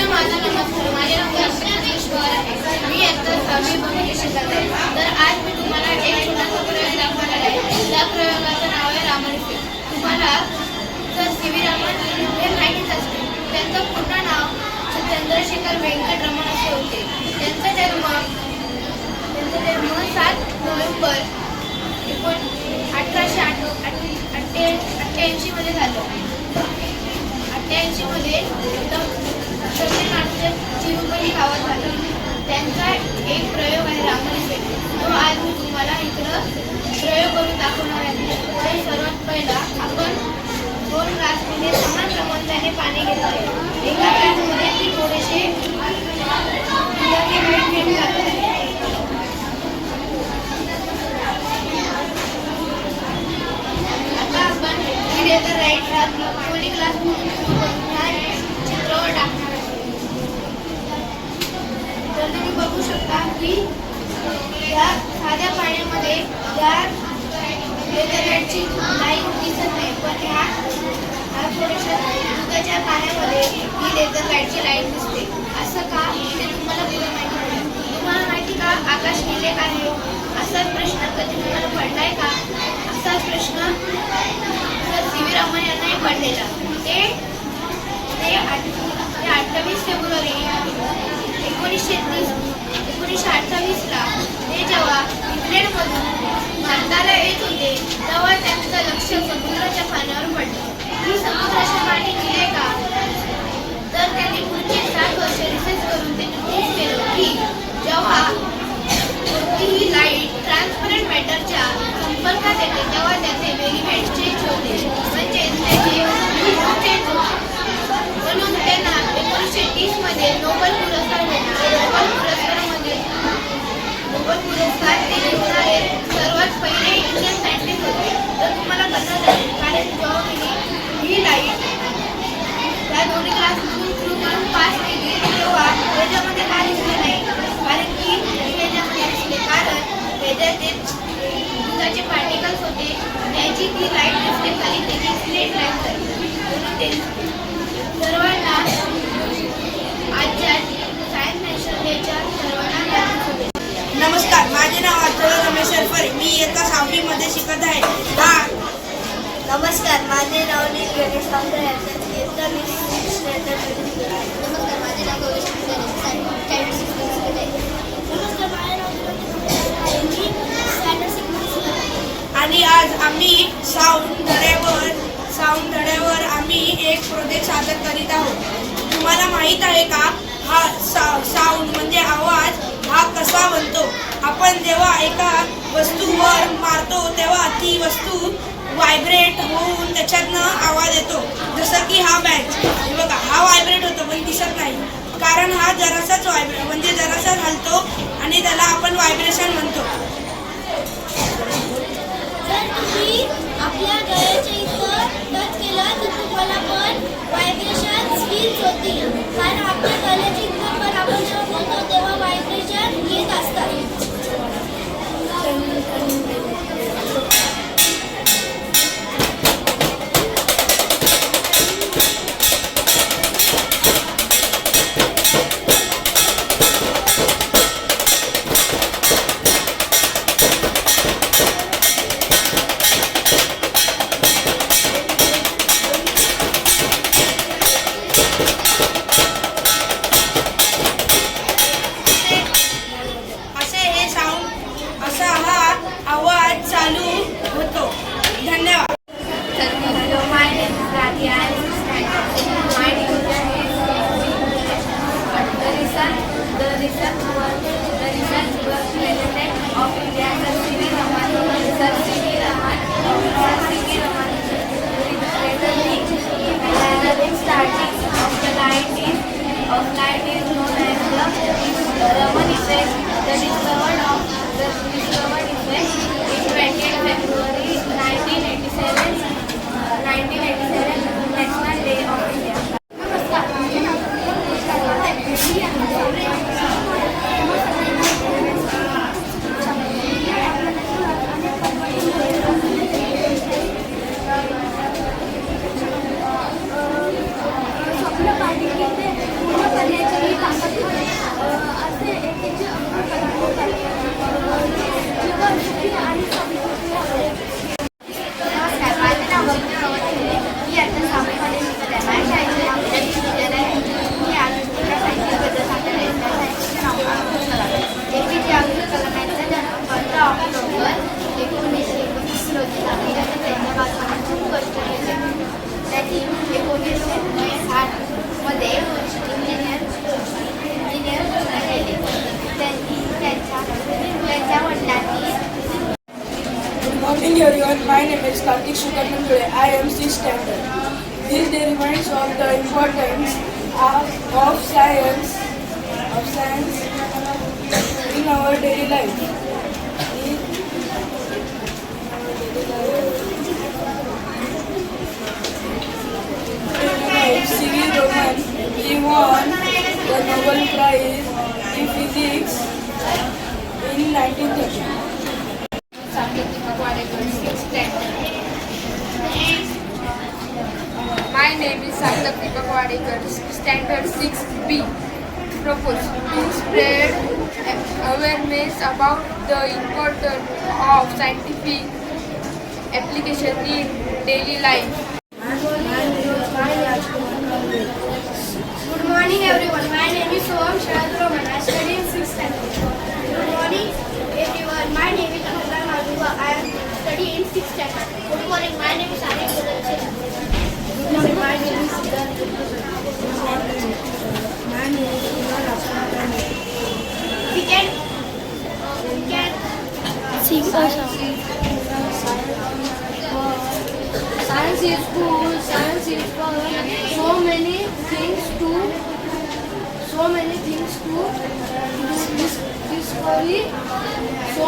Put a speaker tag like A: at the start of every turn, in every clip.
A: माझा नमस्कार. माझे नाव ईश्वर आहे. मी इयत्ता 6वी मध्ये शिकत आहे. तर आज मी तुम्हाला एक छोटासा प्रयोग दाखवणार आहे. त्या प्रयोगाचं नाव आहे रामन इफेक्ट. तुम्हाला जर सी.व्ही. रामन हे माहितीच असते. त्यांचं पूर्ण नाव चंद्रशेखर वेंकटरमण असे होते. त्यांचा जन्म 7 नोव्हेंबर 1888 मध्ये झालं. 88 मध्ये तमिळनाडूच्या चिरुपल्ली गावात झालं. त्यांचा एक प्रयोग आहे रामन इफेक्ट. तो आज मी तुम्हाला इकडं प्रयोग करून दाखवणार आहे. तर सर्वात पहिला आपण 2 ग्लासमध्ये समान प्रमाणाने पाणी घेतलं आहे. एका ग्लासमध्ये ती थोडेसे थेंब टाकले. आता आपण लेझर लाईट कोणी ग्लास चित्रावर टाकणार आहे. तर तुम्ही बघू शकता की या साध्या पाण्यामध्ये या लेझर लाईटची लाईन दिसत नाही, पण ह्या थोड्याशा दुधाच्या पाण्यामध्ये ही लेझर लाईटची लाईन दिसते. असं का ते तुम्हाला पुढे माहिती पडेल. तुम्हाला माहिती का आकाश नीले का आहे? असाच प्रश्न कधी तुम्हाला पडलाय का? असाच प्रश्न सर सी.व्ही. रामन यांनाही पडलेला. ते 28 फेब्रुवारी 1928 ला ते जेव्हा इंग्लंडमधून भारताला येत होते तेव्हा त्यांचं लक्ष समुद्राच्या पाण्यावर पडलं. ही समुद्राचे पाणी निळे का? तर त्यांनी पुढचे 7 वर्ष रिसर्च करून ते निश्चित केलं की जेव्हा कोणतीही लाईट ट्रान्सपरंट मॅटरच्या संपर्कात येते तेव्हा त्याचे वेव्हलेंथ चेंज होते, म्हणजेच त्याचे चेंज होते. म्हणून त्यांना 1930 मध्ये नोबेल पुरस्कार भेटला. नोबेल पुरस्कार ते जिंकणारे सर्वात पहिले इंडियन सायंटिस्ट होते. तर तुम्हाला कसं जाईल, कारण जेव्हा ही लाईट त्या दोन्ही क्लासमधून थ्रू करून पास केली तेव्हा त्याच्यामध्ये काय दिसले नाही, कारण की त्याच्यामध्ये दिसले कारण त्याच्यात ते दुधाचे पार्टिकल्स होते. त्याची ती लाईट दिसते खाली, त्याची स्लेट लाईट झाली. म्हणून ते सर्वांना आजच्या सायन्स नॅशनल डेच्या सर्वांना
B: नमस्कार. माझे नाव अथर्व रमेश सरफरे. मी इयत्ता 6वी मध्ये शिकत आहे.
A: नमस्कार. माझे नाव गणेश कांबळे आहे. इयत्ता 20 नमस्कार. माझे नाव गौरी नमस्कार. माझे नाव
B: आणि आज आम्ही साऊंड धड्यावर आम्ही एक प्रोजेक्ट सादर करीत आहोत. तुम्हाला माहीत आहे का हा साऊंड म्हणजे आवाज हा कसा बनतो? आपण जेव्हा एका वस्तूवर मारतो तेव्हा ती वस्तू व्हायब्रेट होऊन त्याच्यातनं आवाज येतो. जसं की हा बॅच बघा, हा व्हायब्रेट होतो पण दिसत नाही, कारण हा जरासाच जरासा हलतो आणि त्याला आपण व्हायब्रेशन म्हणतो.
A: जर तुम्ही आपल्या गळ्याच्या इथं टच केलं तर तुम्हाला पण व्हायब्रेशन फील होतील, कारण आपल्या गळ्याच्या इथं पण आपण जेव्हा बोलतो तेव्हा व्हायब्रेशन येत असतात.
B: is Kartik Shukarnandule. I am 6th standard. This day reminds of the importance of science in our daily life. C.V. Raman, he won the Nobel Prize in Physics in 1930.
C: My name is Sarthak Deepak Wadekar, Standard 6B. Propose to spread awareness about the importance of scientific application in daily life.
A: Good morning everyone. My name is Soham Shahadroman. I study in 6th standard. Good morning everyone. My name is Anushka Maluba. I am studying in 6th standard. Good morning. My name is Arif Gulal. Good morning. My name is Siddharth.
B: My name is Kunal Apurva.
A: We can see
D: Science is cool. Science is fun. So many things to discovery. So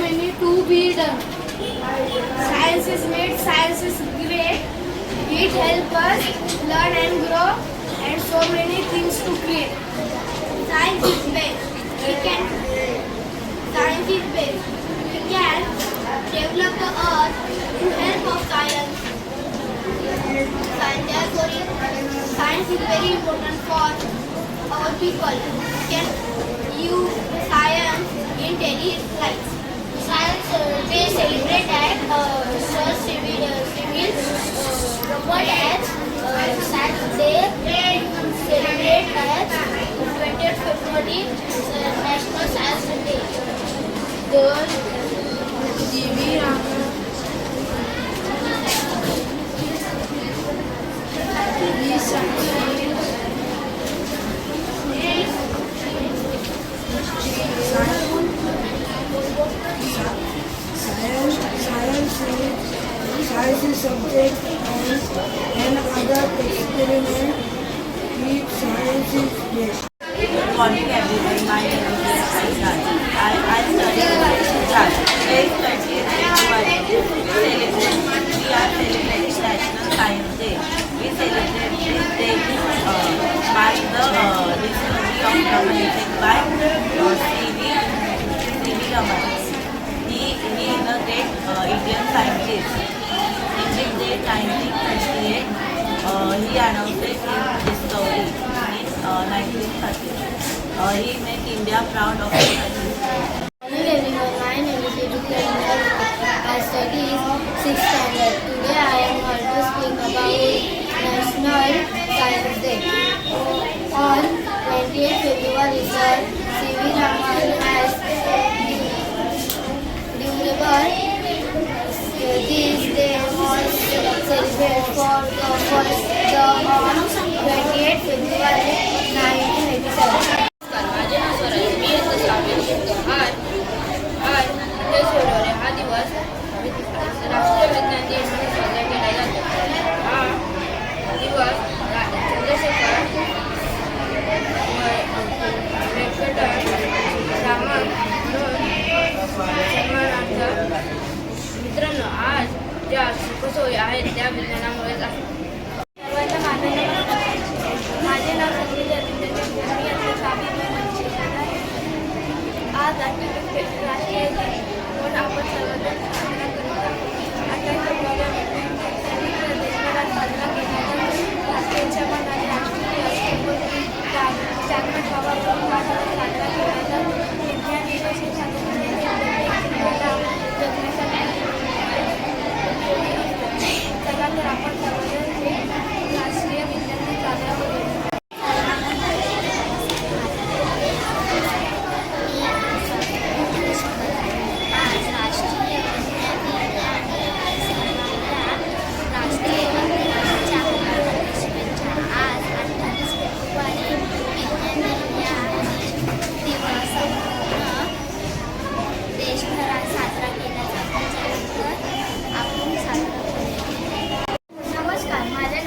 D: many to be done.
A: science is made. Science is great. It helps us learn and grow, and so many things to create. Science is best. Science is best. We can develop the earth to help of science. Therefore, science is very important for our people. We can use science in daily life. Science we celebrate at civil Robert as Science Day. Celebrate as 20th February National Science Day.
D: The G.V. Raman.
B: Science is subject and other experiment with science is best.
E: Good morning everyone, my name is Aisha. I study in 6th class. Today is 30th February. We are celebrating National Science Day. We celebrate this day by the discovery of Raman by C.V. Raman. He is a great Indian scientist. In this day 1938, he announced his discovery in 1930. He made India proud of his achievement.
D: Hello everyone, my name is Yudhika. I study in 6th standard. Today I am here to speak about National Science Day. On 20th February, Sir C.V. Raman has developed this day was celebrated for the first on 20th February 1987.
C: माझे नाव स्वराज. मी इयत्ता 6वीत शिकतो. आज 28 February हा दिवस राष्ट्रीय विज्ञान दिन म्हणून साजरा केला जातो. हा दिवस चंद्रशेखर रामन सन्मानार्थ. मित्रांनो, आज ज्या सुखसोयी आहेत त्या विज्ञानामुळेच आहेत.
D: सर्वांना माझे नाव संजय. मी आता 6वी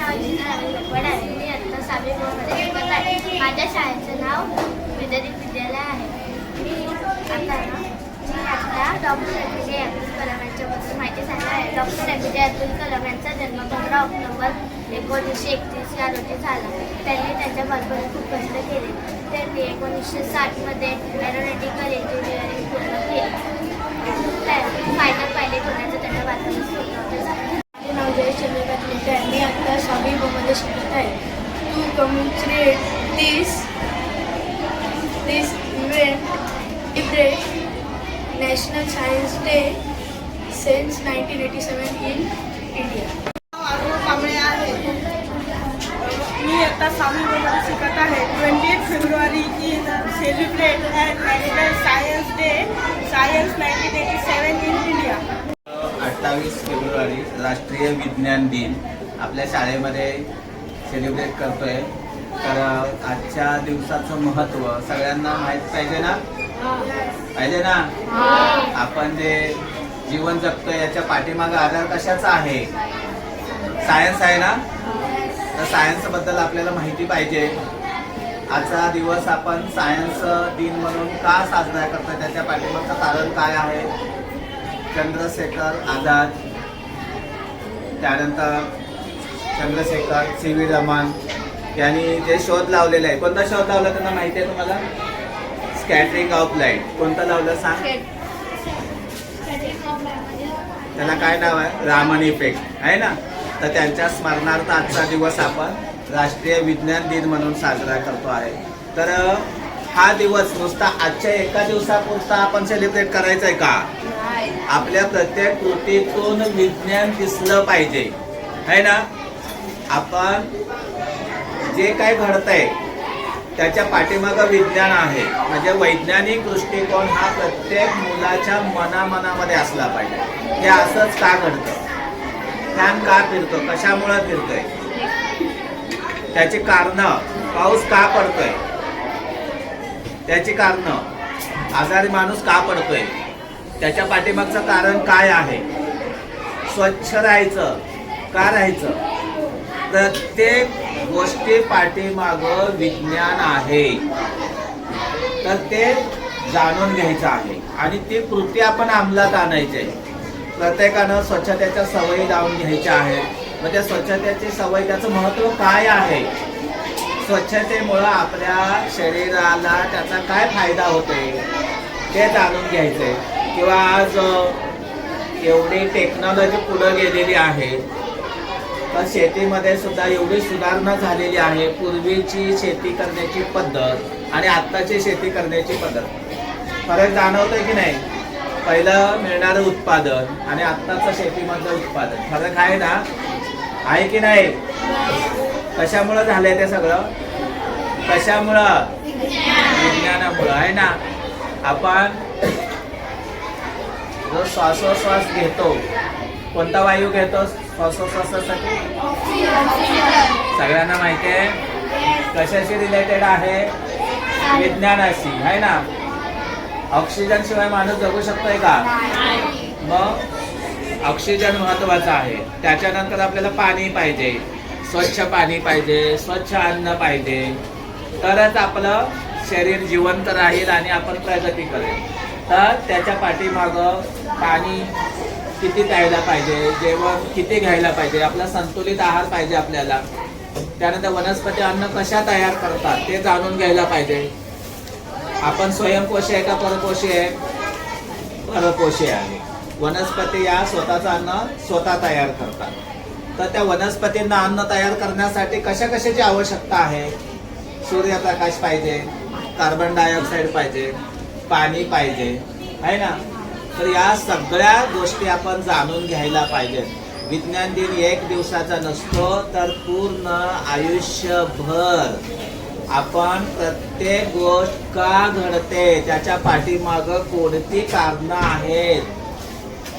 D: नाव जिना गायकवाड आहे. मी आता 6वी ब मध्ये शिकत आहे. माझ्या शाळेचं नाव विद्यार्थी विद्यालय आहे. मी आता डॉक्टर APJ अब्दुल कलाम यांच्याबद्दल माहिती सांगणार आहे. डॉक्टर APJ अब्दुल कलाम यांचा जन्म 15 ऑक्टोबर 1931 या रोजी झाला. त्यांनी त्यांच्या बालपणात खूप कष्ट केले. त्यांनी 1960 मध्ये एरोनॉटिकल इंजिनिअरिंग पूर्ण केली. फायनल पायलट होण्याचं त्यांना बालपणात स्वप्न होतं.
B: माझे नाव जय चंद्रकांत मित्रे आहे. मी आता 6वी ब मध्ये शिकत आहे. To commemorate this event, National Science Day since 1987 in India.
F: Kamble आहे. मी आता 6वी मध्ये शिकत आहे. 28 February in celebrate at national science day science 1987 in India.
G: 28 February राष्ट्रीय विज्ञान दिन आपल्या शाळेमध्ये सेलिब्रेट करतोय. तर आजच्या दिवसाचं महत्त्व सगळ्यांना माहीत पाहिजे ना? पाहिजे ना? आपण जे जीवन जगतोय याच्या पाठीमागे आधार कशाचा आहे? सायन्स आहे ना? तर सायन्सबद्दल आपल्याला माहिती पाहिजे. आजचा दिवस आपण सायन्स दिन म्हणून का साजरा करतो त्याच्या पाठीमागचं कारण काय आहे? चंद्रशेखर आझाद, त्यानंतर चंद्रशेखर CV रमन यांनी जे शोध लावलेला आहे. कोणता शोध लावला त्यांना माहिती आहे तुम्हाला? Scattering of light. कोणतं लावलं सांग? त्याला काय नाव आहे? रामन इफेक्ट आहे ना? तर त्यांच्या स्मरणार्थ आजचा दिवस आपण राष्ट्रीय विज्ञान दिन म्हणून साजरा करतो आहे. तर हा दिवस नुसता आजच्या एका दिवसापुरता आपण सेलिब्रेट करायचा आहे का? आपल्या प्रत्येक कृतीतून विज्ञान दिसलं पाहिजे आहे ना? आपण जे काय घडतंय त्याच्या पाठीमागं विज्ञान आहे. म्हणजे वैज्ञानिक दृष्टिकोन हा प्रत्येक मुलाच्या मनामध्ये असला पाहिजे. हे असंच का घडतं? फॅन का फिरतो? कशामुळे फिरतोय? त्याची कारणं. पाऊस का पडतोय? त्याची कारणं. आजारी माणूस का पडतोय? त्याच्या पाठीमागचं कारण काय आहे? स्वच्छ राहायचं का राहायचं? प्रत्येक गोष्टी पाठीमागं विज्ञान आहे. तर ते जाणून घ्यायचं आहे आणि ती कृती आपण अंमलात आणायची आहे. प्रत्येकानं स्वच्छतेच्या सवयी लावून घ्यायच्या आहेत. मग त्या स्वच्छतेची सवय, त्याचं महत्त्व काय आहे? स्वच्छतेमुळं आपल्या शरीराला त्याचा काय फायदा होतोय ते जाणून घ्यायचंय. किंवा आज एवढी टेक्नॉलॉजी पुढं गेलेली आहे तर शेतीमध्ये सुद्धा एवढी सुधारणा झालेली आहे. पूर्वीची शेती करण्याची पद्धत आणि आत्ताची शेती करण्याची पद्धत फरक जाणवतोय की नाही? पहिलं मिळणारं उत्पादन आणि आत्ताचं शेतीमधलं उत्पादन फरक आहे ना? आहे की नाही? कशामुळं झालंय ते सगळं? कशामुळं? विज्ञानामुळं आहे ना? आपण जो श्वासोश्वास घेतो, कोणता वायू घेतो श्वासोश्वासासाठी? सगळ्यांना माहिती आहे. कशाशी रिलेटेड आहे? विज्ञानाशी आहे ना? ऑक्सिजन शिवाय माणूस जगू शकतोय का? मग ऑक्सिजन महत्वाचा आहे. त्याच्यानंतर आपल्याला पाणी पाहिजे, स्वच्छ पाणी पाहिजे, स्वच्छ अन्न पाहिजे. तरच आपलं शरीर जिवंत राहील आणि आपण प्रगती करेल. तर त्याच्या पाठीमागं पाणी किती प्यायला पाहिजे, जेवण किती घ्यायला पाहिजे, आपला संतुलित आहार पाहिजे आपल्याला. त्यानंतर वनस्पती अन्न कशा तयार करतात ते जाणून घ्यायला पाहिजे. आपण स्वयंपोषी आहे का परपोषी आहे? परपोषी आहे. वनस्पती या स्वतःचं अन्न स्वतः तयार करतात. तर त्या वनस्पतींना अन्न तयार करण्यासाठी कशाची आवश्यकता आहे? सूर्यप्रकाश पाहिजे, कार्बन डायऑक्साईड पाहिजे, पाणी पाहिजे आहे ना? तर या सगळ्या गोष्टी आपण जाणून घ्यायला पाहिजेत. विज्ञान दिन एक दिवसाचा नसतो तर पूर्ण आयुष्यभर आपण प्रत्येक गोष्ट का घडते त्याच्या पाठीमागं कोणती कारणं आहेत,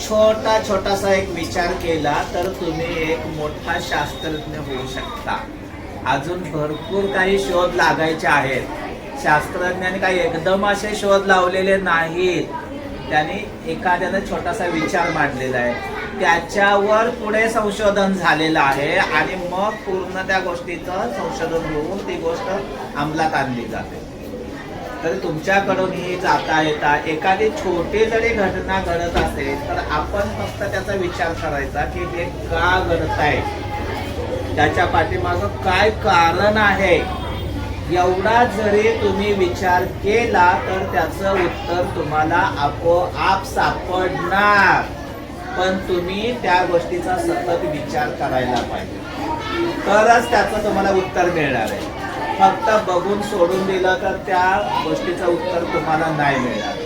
G: छोटासा एक विचार केला तर तुम्ही एक मोठा शास्त्रज्ञ होऊ शकता. अजून भरपूर काही शोध लागायचे आहेत. शास्त्रज्ञांनी काही एकदम असे शोध लावलेले नाहीत. त्यांनी एखाद्यानं छोटासा विचार मांडलेला आहे. त्याच्यावर पुढे संशोधन झालेलं आहे आणि मग पूर्ण त्या गोष्टीचं संशोधन होऊन ती गोष्ट अंमलात आणली जाते. तर तुमच्याकडून ही जाता येता एखादी छोटी जरी घटना घडत असेल तर आपण फक्त त्याचा विचार करायचा की हे का घडत आहे, त्याच्या पाठीमागं काय कारण आहे. एवढा जरी तुम्ही विचार केला तर त्याचं उत्तर तुम्हाला आपोआप सापडणार. पण तुम्ही त्या गोष्टीचा सतत विचार करायला पाहिजे, तरच त्याचं तुम्हाला उत्तर मिळणार आहे. फक्त बघून सोडून दिलं तर त्या गोष्टीचं उत्तर तुम्हाला नाही मिळणार.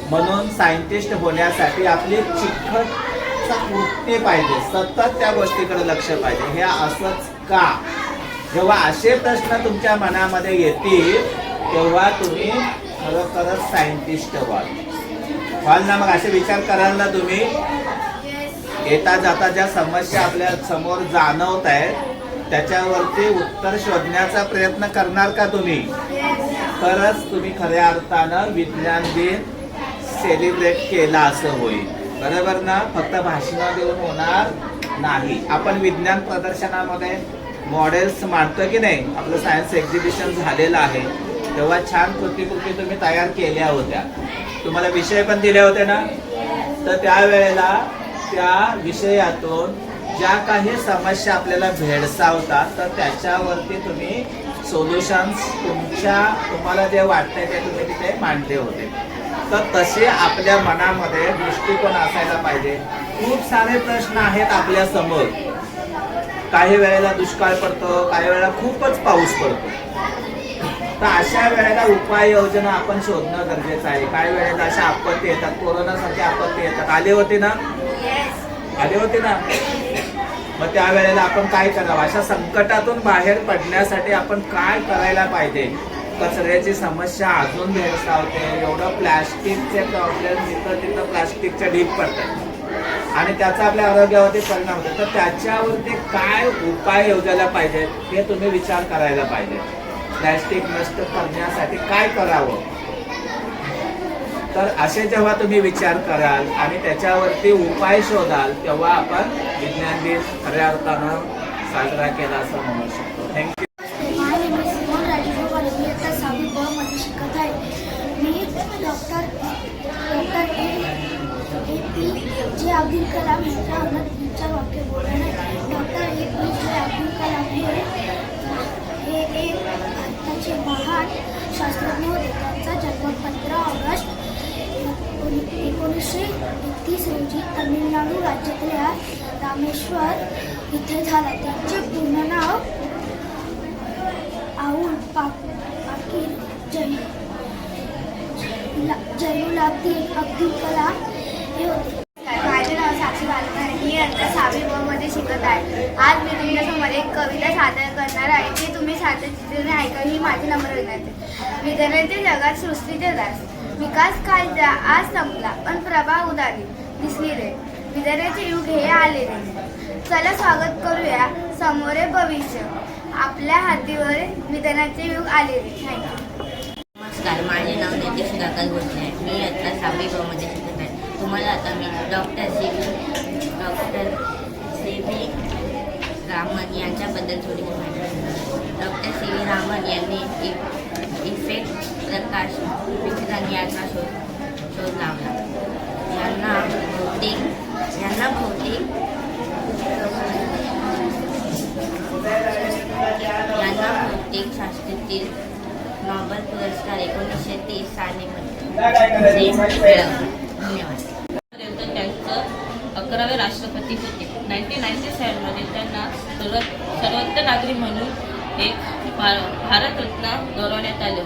G: म्हणून सायंटिस्ट होण्यासाठी आपली चिखटचा वृत्ती पाहिजे, सतत त्या गोष्टीकडे लक्ष पाहिजे. हे असंच का? जेव्हा असे प्रश्न तुमच्या मनामध्ये येतील तेव्हा तुम्ही खरोखरच सायंटिस्ट व्हाल ना. मग असे विचार कराल ना तुम्ही. येता जाता ज्या समस्या आपल्या समोर जाणवत आहेत त्याच्यावरती उत्तर शोधण्याचा प्रयत्न करणार का तुम्ही? तरच तुम्ही खऱ्या अर्थानं विज्ञान दिन सेलिब्रेट केला असं होईल. बरोबर ना? फक्त भाषणं देऊन होणार नाही. आपण विज्ञान प्रदर्शनामध्ये मॉडेल्स मांडतो की नाही, आपलं सायन्स एक्झिबिशन झालेलं आहे तेव्हा छान कृती तुम्ही तयार केल्या होत्या. तुम्हाला विषय पण दिले होते ना. तर त्यावेळेला त्या विषयातून ज्या काही समस्या आपल्याला भेडसावतात तर त्याच्यावरती तुम्ही सोल्युशन्स तुम्हाला जे वाटतंय ते तुम्ही तिथे मांडले होते. तर तसे आपल्या मनामध्ये दृष्टिकोन असायला पाहिजे. खूप सारे प्रश्न आहेत आपल्या समोर. काही वेळेला दुष्काळ पडतो, काही वेळेला खूपच पाऊस पडतो. तर अशा वेळेला उपाययोजना आपण शोधणं गरजेचं आहे. काही वेळेला अशा आपत्ती येतात, कोरोनासारखी आपत्ती येतात. आली होती ना. मग त्यावेळेला आपण काय करावं? अशा संकटातून बाहेर पडण्यासाठी आपण काय करायला पाहिजे? कचऱ्याची समस्या अजून भेडसावते. एवढं प्लॅस्टिकचे प्रॉब्लेम, जिथं तिथं प्लॅस्टिकच्या ढीग पडतात आणि त्याचा आपल्या आरोग्यावरती परिणाम होतो. तर त्याच्यावरती काय उपाय योजायला पाहिजे हे तुम्ही विचार करायला पाहिजे. प्लॅस्टिक नष्ट करण्यासाठी काय करावं? तर असे जेव्हा तुम्ही विचार कराल आणि त्याच्यावरती उपाय शोधाल तेव्हा आपण विज्ञान दिन खऱ्या अर्थानं साजरा केला असं म्हणू शकतो. Thank you.
D: My name is Simon Rajesh Gowal. मी आता 6वी ब मध्ये शिकत आहे. मी डॉक्टर APJ अब्दुल कलाम यांच्या अमृत वाक्य बोलणार आहे. डॉक्टर APJ अब्दुल कलाम हे एक भारताचे महान शास्त्रज्ञ होते. त्यांचा जन्म 15 ऑगस्ट 1931 रोजी तमिळनाडू राज्यातल्या रामेश्वर इथे झाला. त्यांचे पूर्ण नाव आऊल पाकीर जैनुलाब्दीन अब्दुल कलाम हे होते.
A: माझे नाव साक्षी बालकर. मी आता 6वी ब मध्ये शिकत आहे. आज मी तुमच्यासमोर एक कविता सादर करणार आहे जी तुम्ही सातत्याने ऐका ही माझी नम्र विनंती. विज्ञानाच्या जगात सृष्टीचे दास विकास कालचा आज संपला पण प्रभा उदारी दिसली रे. विज्ञानाचे युग हे आले रे. चला स्वागत करूया समोरे भविष्य. आपल्या हातीवर विज्ञानाचे युग आले रे. थँक्यू.
H: नमस्कार, माझे नाव नितीश सुधाकर भोसले आहे. मी आता 6वी ब मध्ये शिकत आहे. तुम्हाला आता मी डॉक्टर सी व्ही रामन यांच्याबद्दल थोडी माहिती देणार. डॉक्टर सी व्ही रामन यांनी इफेक्ट प्रकाश विकिरण याचा शोध लावला. यांना भौतिक शास्त्रातील नोबेल पुरस्कार 1930 साली मिळाला. धन्यवाद.
I: त्यांचं 11वे राष्ट्रपती होते. 1997 मध्ये त्यांना सर्वोच्च नागरिक म्हणून एक भारतरत्न गौरवण्यात आलं.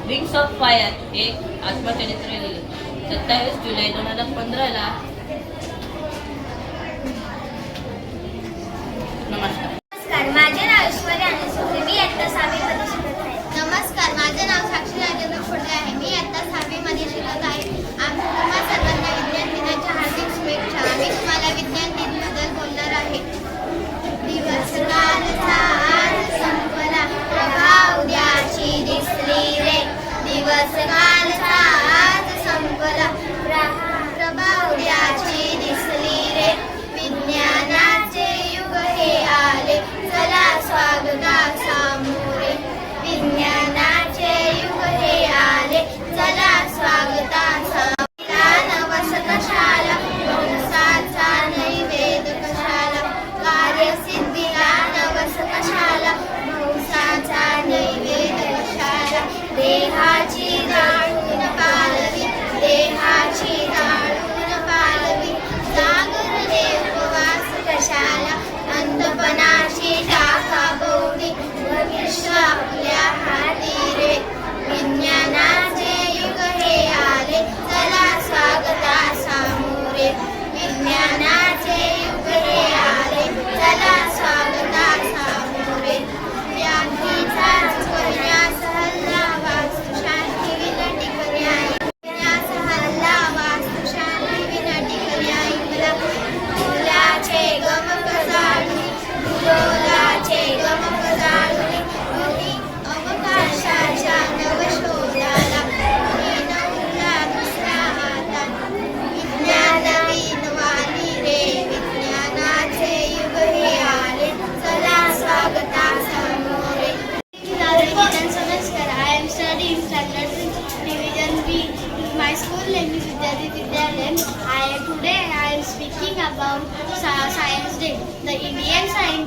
I: विंग्स ऑफ फायर हे आत्मचरित्र लिहिले. 27 जुलै 2015 नमस्कार.
D: माझे नाव ऐश्वर्या आणि सुरे. मी आता 6वी मध्ये शिकत आहे.
A: नमस्कार, माझे नाव साक्षी राजेंद्र खोटे आहे. मी आता 6वी मध्ये शिकत आहे. तुम्हा सर्वांना विज्ञान दिनाच्या हार्दिक शुभेच्छा. मी तुम्हाला विज्ञान दिनाबद्दल बोलणार आहे. दिवस कालचा आज संपला, प्रभा उद्याची दिसली रे. दिवस कालचा आज संपला, प्रभा उद्या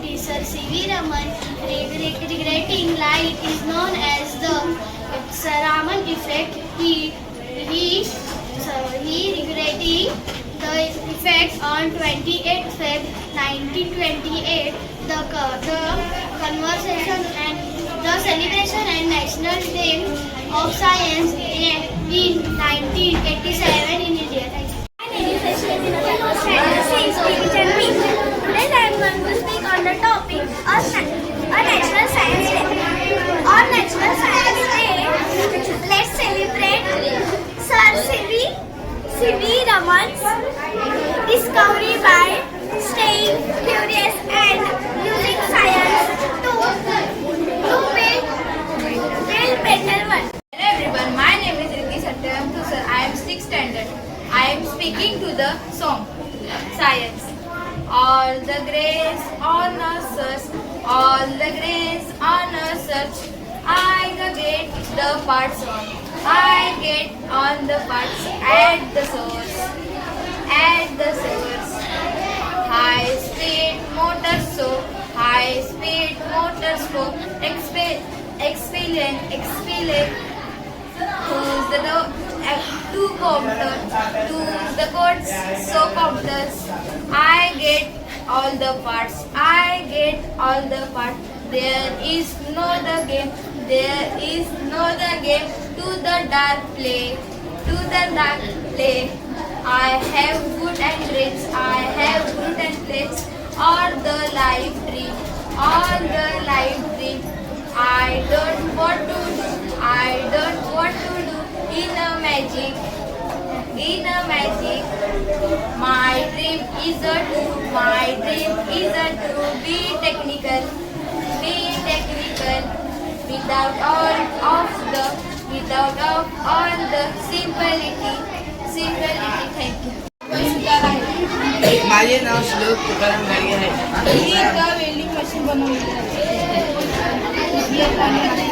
D: scientist Sir C.V. Raman regretting light is known as the Sir Raman effect. He regretting the effect on 28th Feb 1928. The conversation and the celebration and National Day of Science in 1987 in India. Thank you. My name is Ashwini Nagar, standard 6, teacher me. Today I am going to speak on the topic of National Science Day. On National Science Day, let's celebrate Sir C.V. Raman's discovery by staying curious and using science to build better world.
A: Hello everyone, my name is Riddhi Satyam Thusar. I am 6th standard. I am speaking to the song Science. All the grace on a search, all the grace on a search. I get the parts on. I get on the parts at the source. At the source. High speed motor so, high speed motor so, expelling, who's the two computers, who's the codes, so computers. I get all the parts, I get all the parts. There is no the game, there is no the game. To the dark play, to the dark play. I have good and dreams, I have good and dreams. All the life dream, all the life dream. I don't want to do, I don't want to do in a magic, in a magic. My dream is a to, my dream is a to be technical, without all of the simplicity. Thank you.
J: माझे नाव श्लोक तुकाराम गाडगे आहे.
A: मी एका welding machine बनवली
J: आग लागली.